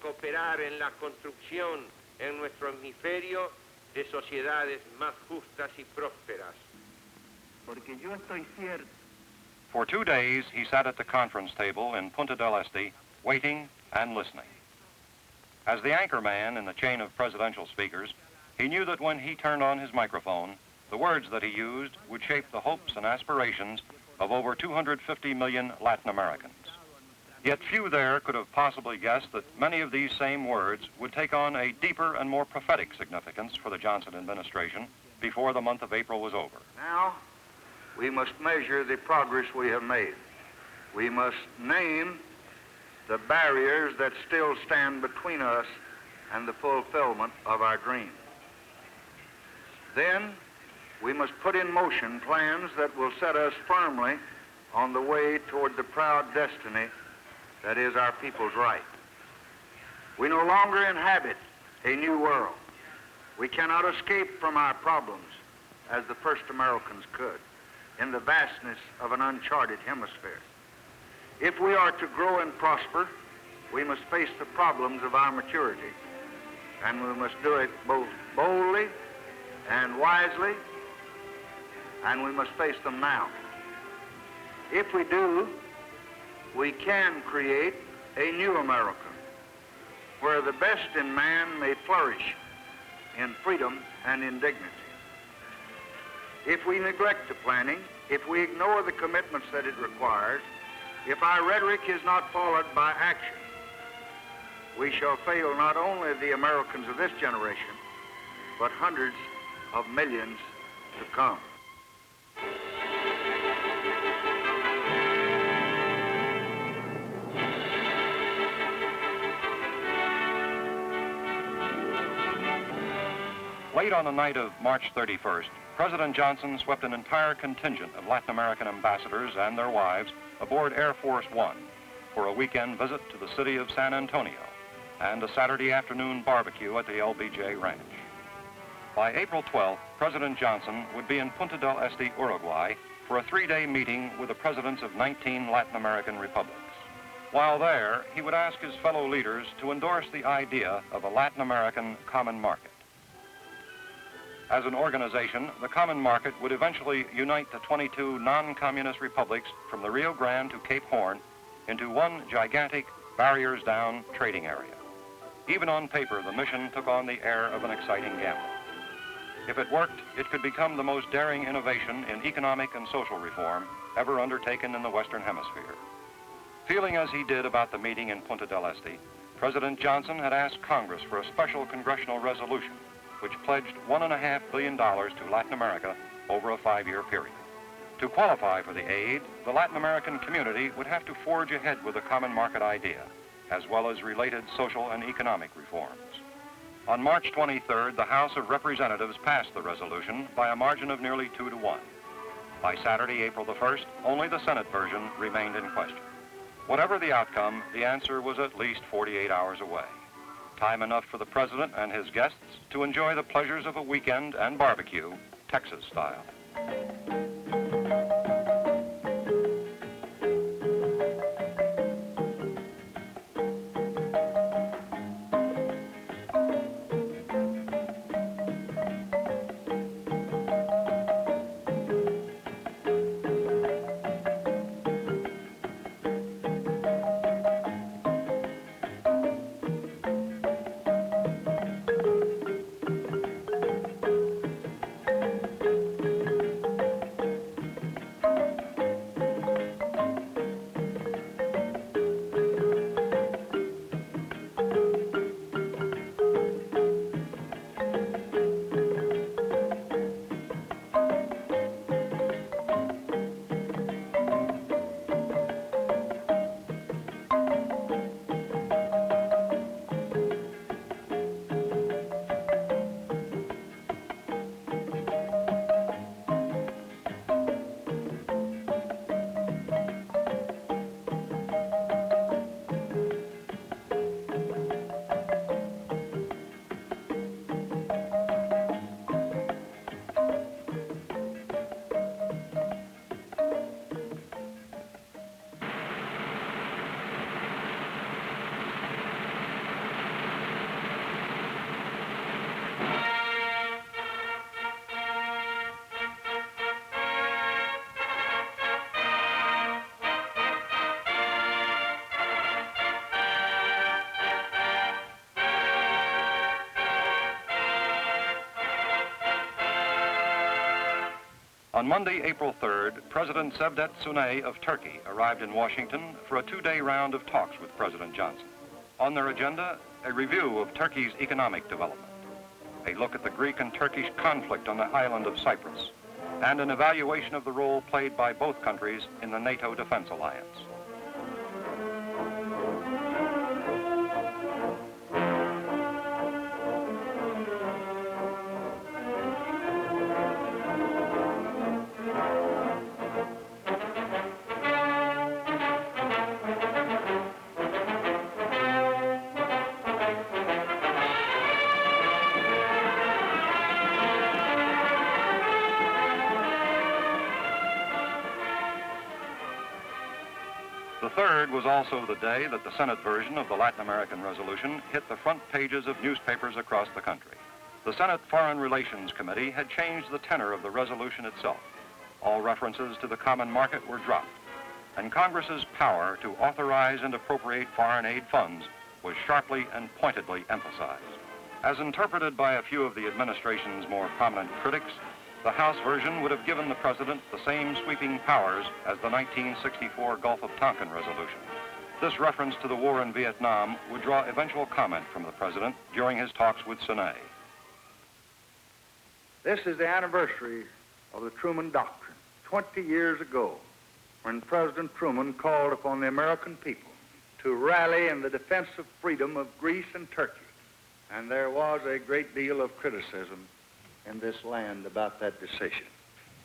cooperar en la construcción en nuestro hemisferio de sociedades más justas y prósperas. Porque yo estoy cierto. For 2 days, he sat at the conference table in Punta del Este, waiting and listening. As the anchor man in the chain of presidential speakers, he knew that when he turned on his microphone, the words that he used would shape the hopes and aspirations of over 250 million Latin Americans. Yet few there could have possibly guessed that many of these same words would take on a deeper and more prophetic significance for the Johnson administration before the month of April was over. Now, we must measure the progress we have made. We must name the barriers that still stand between us and the fulfillment of our dream. Then, we must put in motion plans that will set us firmly on the way toward the proud destiny that is our people's right. We no longer inhabit a new world. We cannot escape from our problems as the first Americans could in the vastness of an uncharted hemisphere. If we are to grow and prosper, we must face the problems of our maturity, and we must do it both boldly and wisely, and we must face them now. If we do, we can create a new America where the best in man may flourish in freedom and in dignity. If we neglect the planning, if we ignore the commitments that it requires, if our rhetoric is not followed by action, we shall fail not only the Americans of this generation, but hundreds of millions to come. Late on the night of March 31st, President Johnson swept an entire contingent of Latin American ambassadors and their wives aboard Air Force One for a weekend visit to the city of San Antonio and a Saturday afternoon barbecue at the LBJ Ranch. By April 12th, President Johnson would be in Punta del Este, Uruguay, for a 3-day meeting with the presidents of 19 Latin American republics. While there, he would ask his fellow leaders to endorse the idea of a Latin American common market. As an organization, the Common Market would eventually unite the 22 non-communist republics from the Rio Grande to Cape Horn into one gigantic, barriers-down trading area. Even on paper, the mission took on the air of an exciting gamble. If it worked, it could become the most daring innovation in economic and social reform ever undertaken in the Western Hemisphere. Feeling as he did about the meeting in Punta del Este, President Johnson had asked Congress for a special congressional resolution which pledged $1.5 billion to Latin America over a 5-year period. To qualify for the aid, the Latin American community would have to forge ahead with the common market idea, as well as related social and economic reforms. On March 23rd, the House of Representatives passed the resolution by a margin of nearly 2-1. By Saturday, April the 1st, only the Senate version remained in question. Whatever the outcome, the answer was at least 48 hours away. Time enough for the president and his guests to enjoy the pleasures of a weekend and barbecue, Texas style. On Monday, April 3rd, President Cevdet Sunay of Turkey arrived in Washington for a two-day round of talks with President Johnson. On their agenda, a review of Turkey's economic development, a look at the Greek and Turkish conflict on the island of Cyprus, and an evaluation of the role played by both countries in the NATO Defense Alliance. The third was also the day that the Senate version of the Latin American resolution hit the front pages of newspapers across the country. The Senate Foreign Relations Committee had changed the tenor of the resolution itself. All references to the common market were dropped, and Congress's power to authorize and appropriate foreign aid funds was sharply and pointedly emphasized. As interpreted by a few of the administration's more prominent critics, the House version would have given the President the same sweeping powers as the 1964 Gulf of Tonkin resolution. This reference to the war in Vietnam would draw eventual comment from the President during his talks with Sunay. This is the anniversary of the Truman Doctrine, 20 years ago, when President Truman called upon the American people to rally in the defense of freedom of Greece and Turkey. And there was a great deal of criticism in this land about that decision.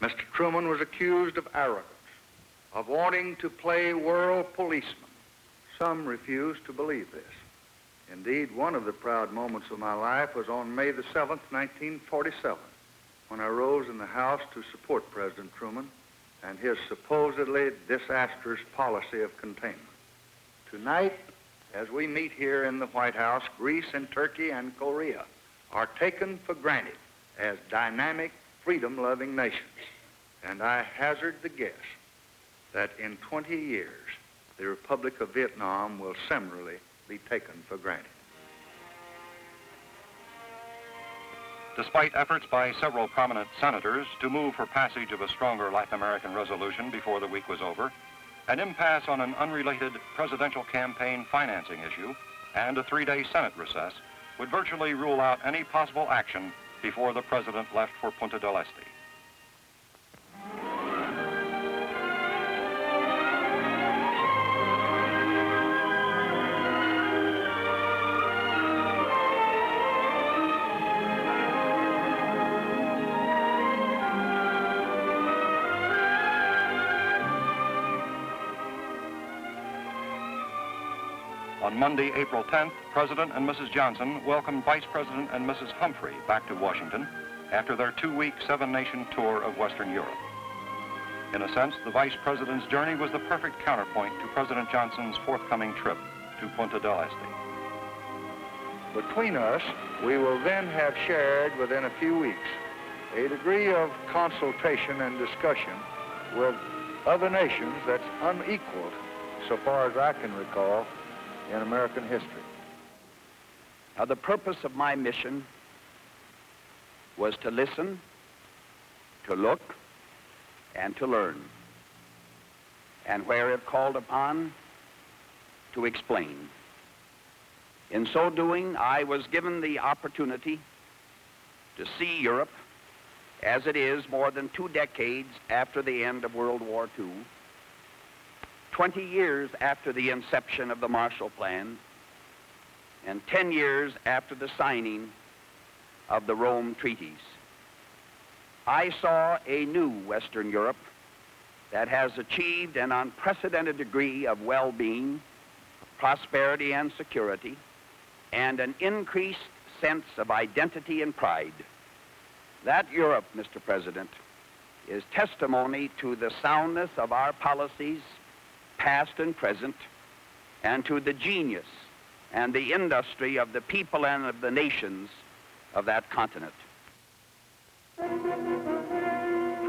Mr. Truman was accused of arrogance, of wanting to play world policeman. Some refused to believe this. Indeed, one of the proud moments of my life was on May the 7th, 1947, when I rose in the House to support President Truman and his supposedly disastrous policy of containment. Tonight, as we meet here in the White House, Greece and Turkey and Korea are taken for granted as dynamic, freedom-loving nations. And I hazard the guess that in 20 years, the Republic of Vietnam will similarly be taken for granted. Despite efforts by several prominent senators to move for passage of a stronger Latin American resolution before the week was over, an impasse on an unrelated presidential campaign financing issue and a three-day Senate recess would virtually rule out any possible action before the President left for Punta del Este. On Monday, April 10th, President and Mrs. Johnson welcomed Vice President and Mrs. Humphrey back to Washington after their two-week seven-nation tour of Western Europe. In a sense, the Vice President's journey was the perfect counterpoint to President Johnson's forthcoming trip to Punta del Este. Between us, we will then have shared within a few weeks a degree of consultation and discussion with other nations that's unequaled, so far as I can recall, in American history. Now, the purpose of my mission was to listen, to look, and to learn. And where if called upon, to explain. In so doing, I was given the opportunity to see Europe as it is more than 2 decades after the end of World War II, 20 years after the inception of the Marshall Plan, and 10 years after the signing of the Rome treaties. I saw a new Western Europe that has achieved an unprecedented degree of well-being, prosperity and security, and an increased sense of identity and pride. That Europe, Mr. President, is testimony to the soundness of our policies, past and present, and to the genius and the industry of the people and of the nations of that continent. For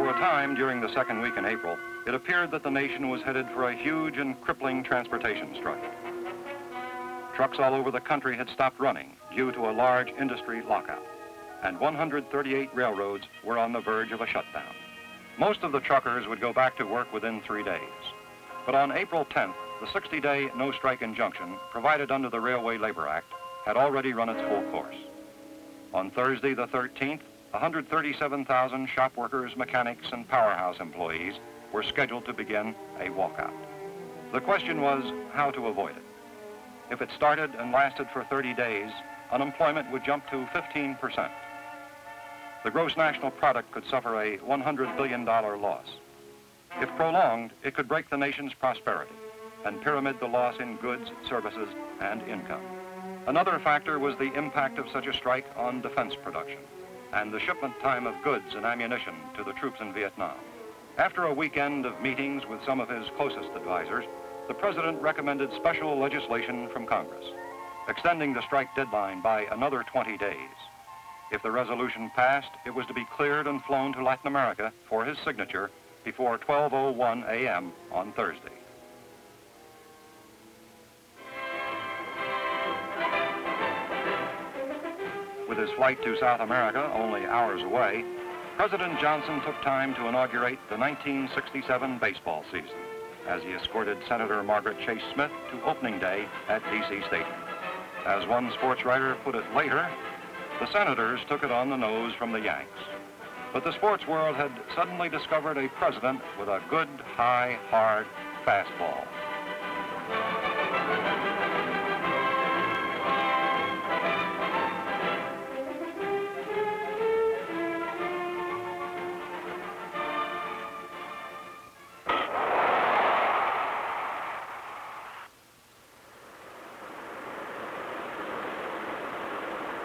a time during the second week in April, it appeared that the nation was headed for a huge and crippling transportation strike. Trucks all over the country had stopped running due to a large industry lockout, and 138 railroads were on the verge of a shutdown. Most of the truckers would go back to work within 3 days. But on April 10th, the 60-day no-strike injunction provided under the Railway Labor Act had already run its full course. On Thursday, the 13th, 137,000 shop workers, mechanics, and powerhouse employees were scheduled to begin a walkout. The question was how to avoid it. If it started and lasted for 30 days, unemployment would jump to 15%. The gross national product could suffer a $100 billion loss. If prolonged, it could break the nation's prosperity and pyramid the loss in goods, services, and income. Another factor was the impact of such a strike on defense production and the shipment time of goods and ammunition to the troops in Vietnam. After a weekend of meetings with some of his closest advisors, the President recommended special legislation from Congress, extending the strike deadline by another 20 days. If the resolution passed, it was to be cleared and flown to Latin America for his signature before 12:01 a.m. on Thursday. With his flight to South America only hours away, President Johnson took time to inaugurate the 1967 baseball season as he escorted Senator Margaret Chase Smith to opening day at D.C. Stadium. As one sports writer put it later, the Senators took it on the nose from the Yanks. But the sports world had suddenly discovered a president with a good, high, hard fastball.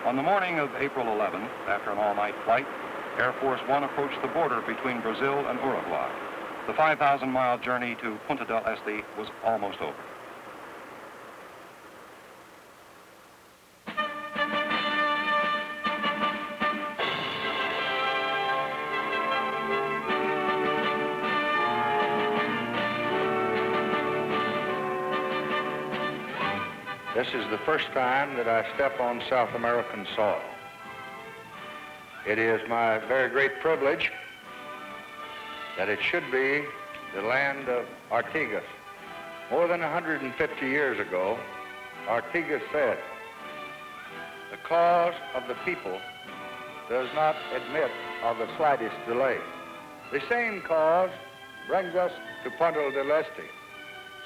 On the morning of April 11th, after an all-night flight, Air Force One approached the border between Brazil and Uruguay. The 5,000-mile journey to Punta del Este was almost over. This is the first time that I step on South American soil. It is my very great privilege that it should be the land of Artigas. More than 150 years ago, Artigas said, "The cause of the people does not admit of the slightest delay." The same cause brings us to Punta del Este.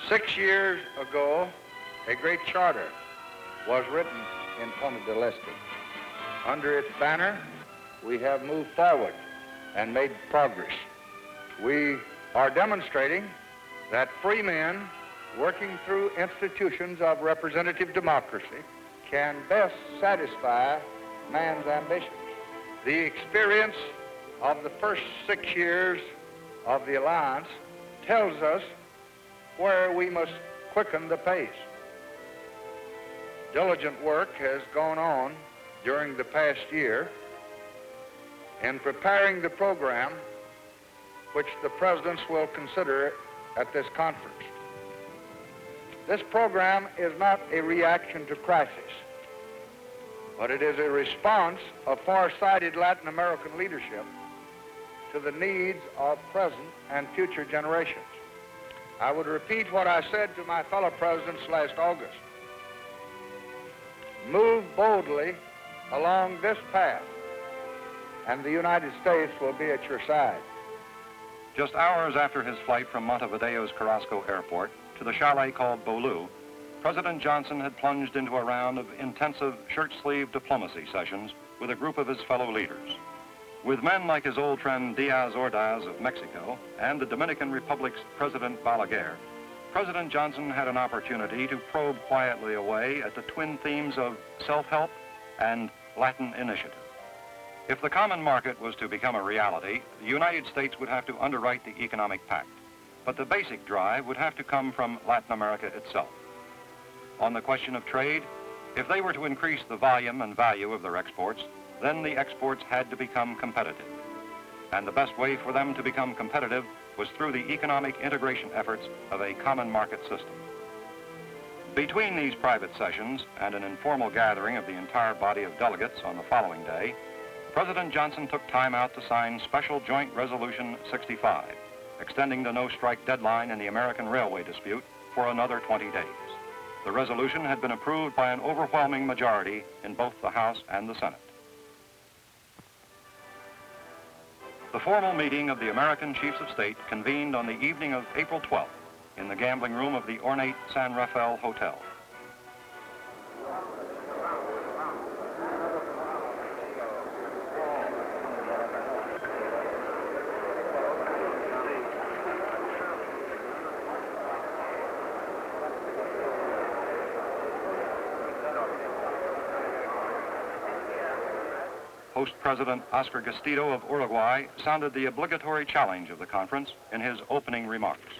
6 years ago, a great charter was written in Punta del Este. Under its banner, we have moved forward and made progress. We are demonstrating that free men working through institutions of representative democracy can best satisfy man's ambitions. The experience of the first 6 years of the alliance tells us where we must quicken the pace. Diligent work has gone on during the past year in preparing the program which the presidents will consider at this conference. This program is not a reaction to crisis, but it is a response of far-sighted Latin American leadership to the needs of present and future generations. I would repeat what I said to my fellow presidents last August. Move boldly along this path, and the United States will be at your side. Just hours after his flight from Montevideo's Carrasco Airport to the chalet called Bolu, President Johnson had plunged into a round of intensive shirt-sleeve diplomacy sessions with a group of his fellow leaders. With men like his old friend Diaz Ordaz of Mexico and the Dominican Republic's President Balaguer, President Johnson had an opportunity to probe quietly away at the twin themes of self-help and Latin initiative. If the common market was to become a reality, the United States would have to underwrite the economic pact. But the basic drive would have to come from Latin America itself. On the question of trade, if they were to increase the volume and value of their exports, then the exports had to become competitive. And the best way for them to become competitive was through the economic integration efforts of a common market system. Between these private sessions and an informal gathering of the entire body of delegates on the following day, President Johnson took time out to sign Special Joint Resolution 65, extending the no-strike deadline in the American railway dispute for another 20 days. The resolution had been approved by an overwhelming majority in both the House and the Senate. The formal meeting of the American Chiefs of State convened on the evening of April 12th in the gambling room of the ornate San Rafael Hotel. Host President Oscar Gastido of Uruguay sounded the obligatory challenge of the conference in his opening remarks.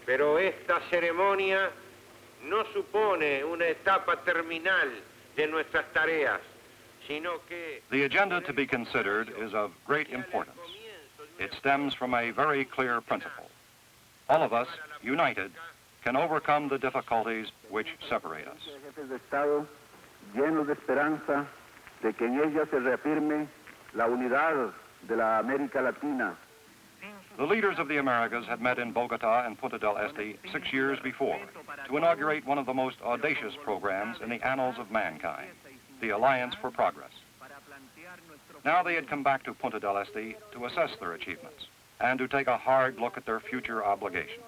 Pero esta ceremonia no supone una etapa terminal de nuestras tareas, sino que... The agenda to be considered is of great importance. It stems from a very clear principle. All of us, united, can overcome the difficulties which separate us. Jefes de Estado llenos de esperanza de que en ella se reafirme la unidad de la América Latina. The leaders of the Americas had met in Bogota and Punta del Este 6 years before to inaugurate one of the most audacious programs in the annals of mankind, the Alliance for Progress. Now they had come back to Punta del Este to assess their achievements and to take a hard look at their future obligations.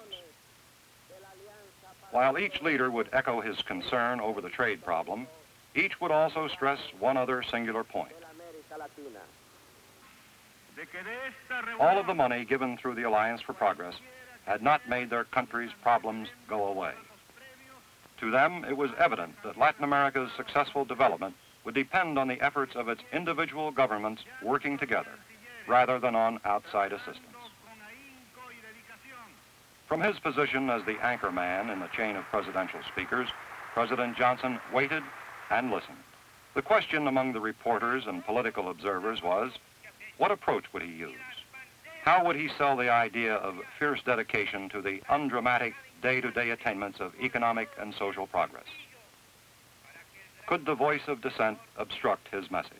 While each leader would echo his concern over the trade problem, each would also stress one other singular point. All of the money given through the Alliance for Progress had not made their country's problems go away. To them, it was evident that Latin America's successful development would depend on the efforts of its individual governments working together, rather than on outside assistance. From his position as the anchor man in the chain of presidential speakers, President Johnson waited and listened. The question among the reporters and political observers was, what approach would he use? How would he sell the idea of fierce dedication to the undramatic day-to-day attainments of economic and social progress? Could the voice of dissent obstruct his message?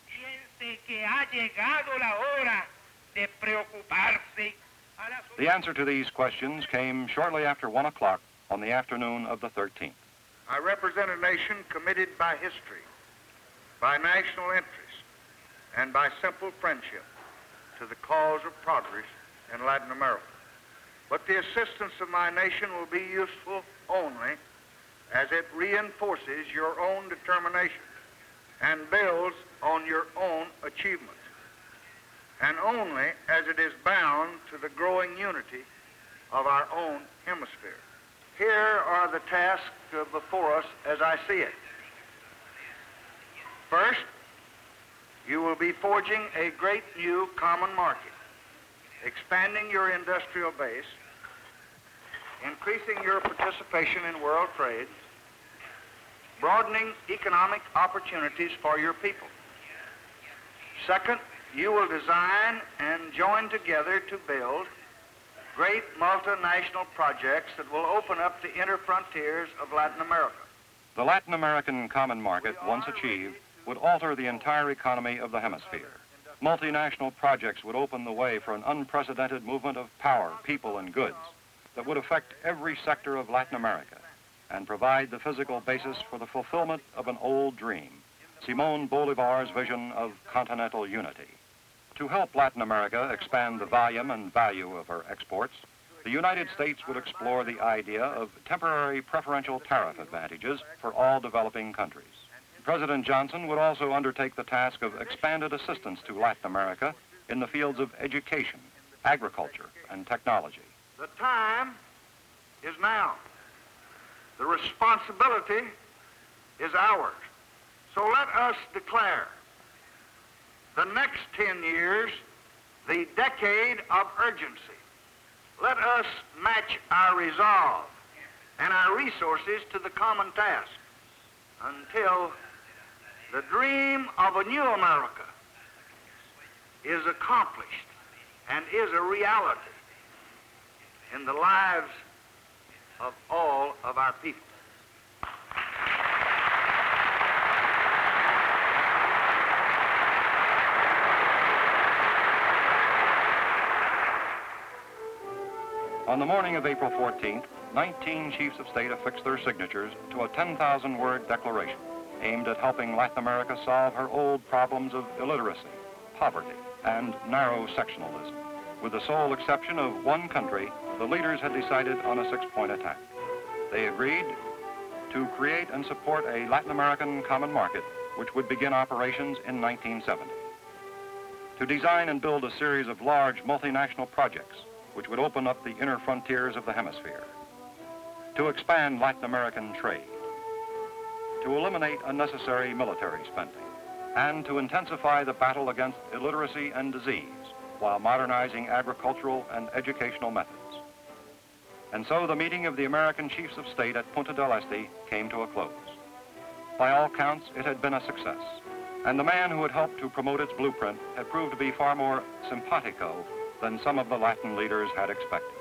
The answer to these questions came shortly after 1 o'clock on the afternoon of the 13th. I represent a nation committed by history, by national interest, and by simple friendship to the cause of progress in Latin America. But the assistance of my nation will be useful only as it reinforces your own determination and builds on your own achievements, and only as it is bound to the growing unity of our own hemisphere. Here are the tasks before us as I see it. First, you will be forging a great new common market, expanding your industrial base, increasing your participation in world trade, broadening economic opportunities for your people. Second, you will design and join together to build great multinational projects that will open up the inner frontiers of Latin America. The Latin American common market, once achieved, would alter the entire economy of the hemisphere. Multinational projects would open the way for an unprecedented movement of power, people, and goods that would affect every sector of Latin America and provide the physical basis for the fulfillment of an old dream, Simón Bolívar's vision of continental unity. To help Latin America expand the volume and value of her exports, the United States would explore the idea of temporary preferential tariff advantages for all developing countries. President Johnson would also undertake the task of expanded assistance to Latin America in the fields of education, agriculture, and technology. The time is now. The responsibility is ours. So let us declare the next 10 years the decade of urgency. Let us match our resolve and our resources to the common task until the dream of a new America is accomplished and is a reality in the lives of all of our people. On the morning of April 14th, 19 chiefs of state affixed their signatures to a 10,000-word declaration aimed at helping Latin America solve her old problems of illiteracy, poverty, and narrow sectionalism. With the sole exception of one country, the leaders had decided on a 6-point attack. They agreed to create and support a Latin American common market which would begin operations in 1970. To design and build a series of large multinational projects which would open up the inner frontiers of the hemisphere. To expand Latin American trade. To eliminate unnecessary military spending. And to intensify the battle against illiteracy and disease while modernizing agricultural and educational methods. And so the meeting of the American chiefs of state at Punta del Este came to a close. By all counts, it had been a success, and the man who had helped to promote its blueprint had proved to be far more simpatico than some of the Latin leaders had expected.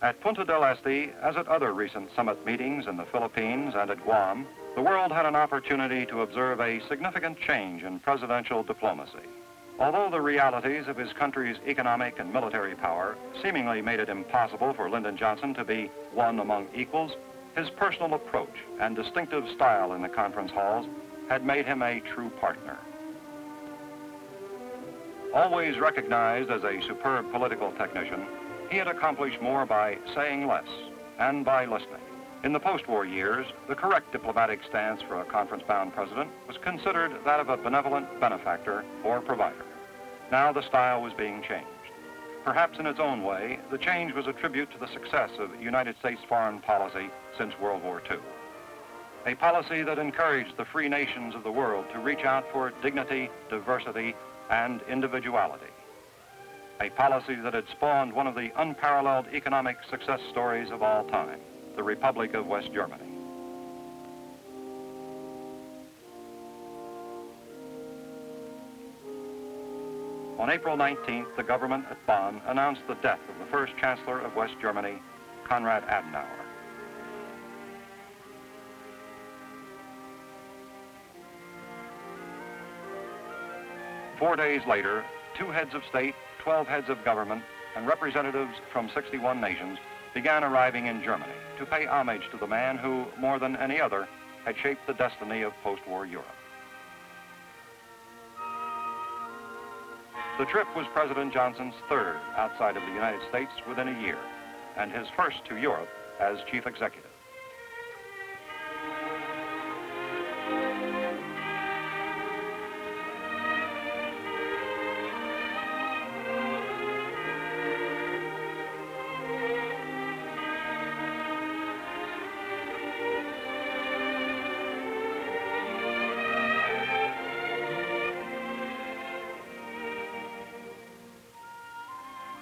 At Punta del Este, as at other recent summit meetings in the Philippines and at Guam, the world had an opportunity to observe a significant change in presidential diplomacy. Although the realities of his country's economic and military power seemingly made it impossible for Lyndon Johnson to be one among equals, his personal approach and distinctive style in the conference halls had made him a true partner. Always recognized as a superb political technician, he had accomplished more by saying less and by listening. In the post-war years, the correct diplomatic stance for a conference-bound president was considered that of a benevolent benefactor or provider. Now the style was being changed. Perhaps in its own way, the change was a tribute to the success of United States foreign policy since World War II. A policy that encouraged the free nations of the world to reach out for dignity, diversity, and individuality. A policy that had spawned one of the unparalleled economic success stories of all time, the Republic of West Germany. On April 19th, the government at Bonn announced the death of the first Chancellor of West Germany, Konrad Adenauer. Four days later, 2 heads of state, 12 heads of government, and representatives from 61 nations began arriving in Germany to pay homage to the man who, more than any other, had shaped the destiny of post-war Europe. The trip was President Johnson's third outside of the United States within a year, and his first to Europe as chief executive.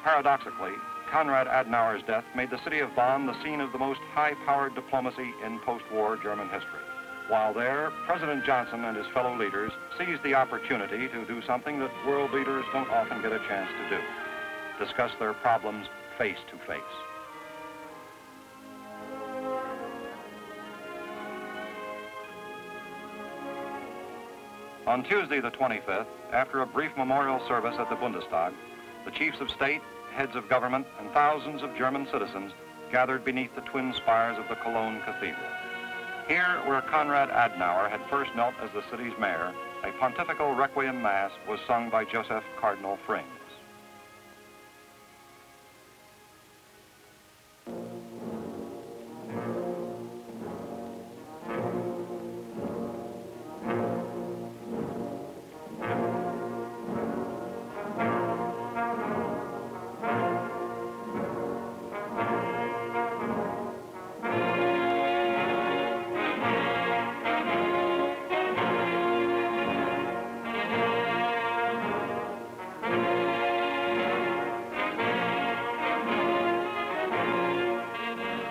Paradoxically, Konrad Adenauer's death made the city of Bonn the scene of the most high-powered diplomacy in post-war German history. While there, President Johnson and his fellow leaders seized the opportunity to do something that world leaders don't often get a chance to do: discuss their problems face to face. On Tuesday the 25th, after a brief memorial service at the Bundestag, the chiefs of state, heads of government, and thousands of German citizens gathered beneath the twin spires of the Cologne Cathedral. Here, where Konrad Adenauer had first knelt as the city's mayor, a pontifical requiem mass was sung by Joseph Cardinal Frings.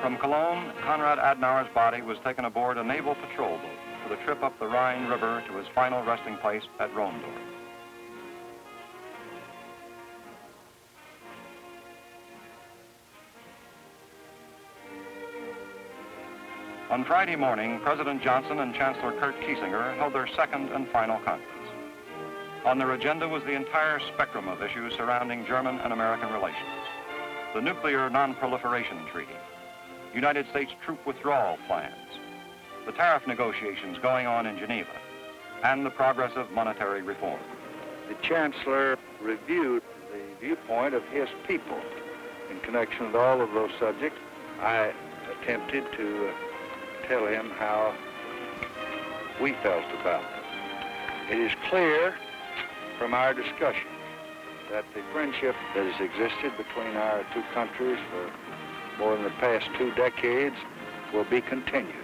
From Cologne, Konrad Adenauer's body was taken aboard a naval patrol boat for the trip up the Rhine River to his final resting place at Rhondorf. On Friday morning, President Johnson and Chancellor Kurt Kiesinger held their second and final conference. On their agenda was the entire spectrum of issues surrounding German and American relations. The nuclear non-proliferation treaty, United States troop withdrawal plans, the tariff negotiations going on in Geneva, and the progress of monetary reform. The Chancellor reviewed the viewpoint of his people in connection with all of those subjects. I attempted to tell him how we felt about them. It is clear from our discussion that the friendship that has existed between our two countries for more than the past 2 decades will be continued,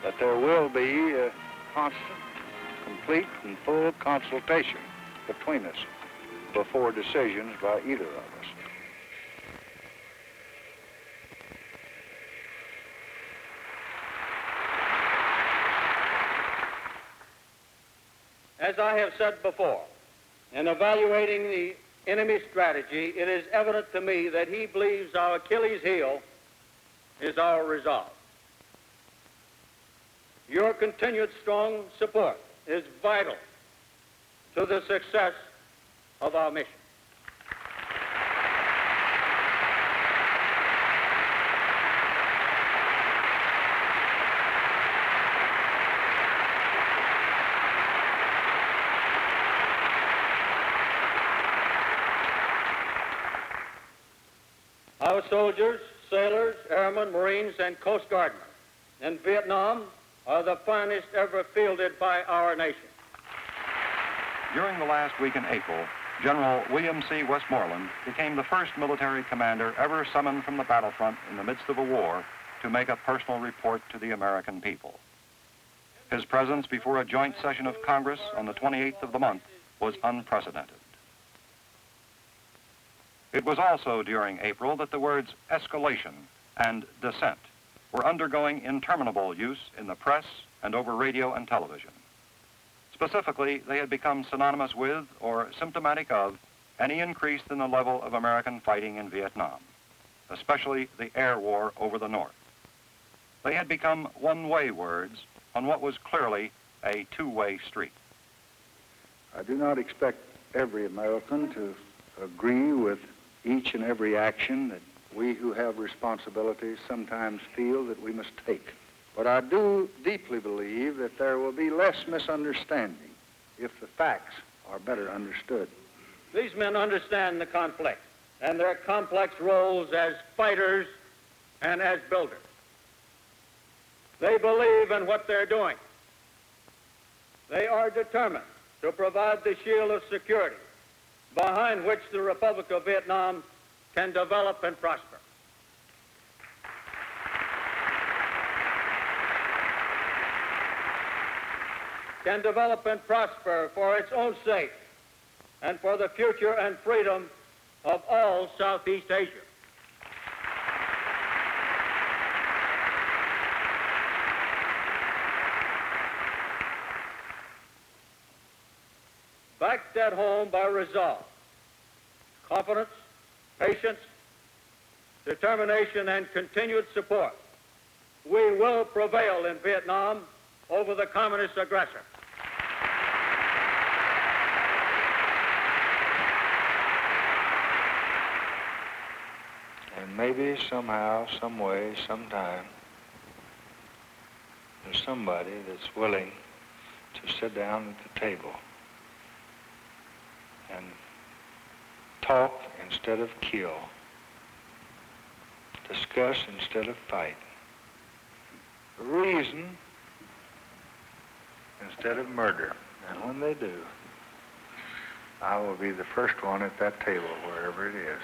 that there will be a constant, complete, and full consultation between us before decisions by either of us. As I have said before, in evaluating the enemy's strategy, it is evident to me that he believes our Achilles heel is our resolve. Your continued strong support is vital to the success of our mission. Our soldiers, sailors, airmen, Marines, and Coast Guardmen in Vietnam are the finest ever fielded by our nation. During the last week in April, General William C. Westmoreland became the first military commander ever summoned from the battlefront in the midst of a war to make a personal report to the American people. His presence before a joint session of Congress on the 28th of the month was unprecedented. It was also during April that the words escalation and descent were undergoing interminable use in the press and over radio and television. Specifically, they had become synonymous with or symptomatic of any increase in the level of American fighting in Vietnam, especially the air war over the North. They had become one-way words on what was clearly a two-way street. I do not expect every American to agree with each and every action that we who have responsibilities sometimes feel that we must take. But I do deeply believe that there will be less misunderstanding if the facts are better understood. These men understand the conflict and their complex roles as fighters and as builders. They believe in what they're doing. They are determined to provide the shield of security behind which the Republic of Vietnam can develop and prosper. Can develop and prosper for its own sake and for the future and freedom of all Southeast Asia. Backed at home by resolve, confidence, patience, determination, and continued support, we will prevail in Vietnam over the communist aggressor. And maybe somehow, some way, sometime, there's somebody that's willing to sit down at the table and talk instead of kill, discuss instead of fight, reason instead of murder. And when they do, I will be the first one at that table, wherever it is.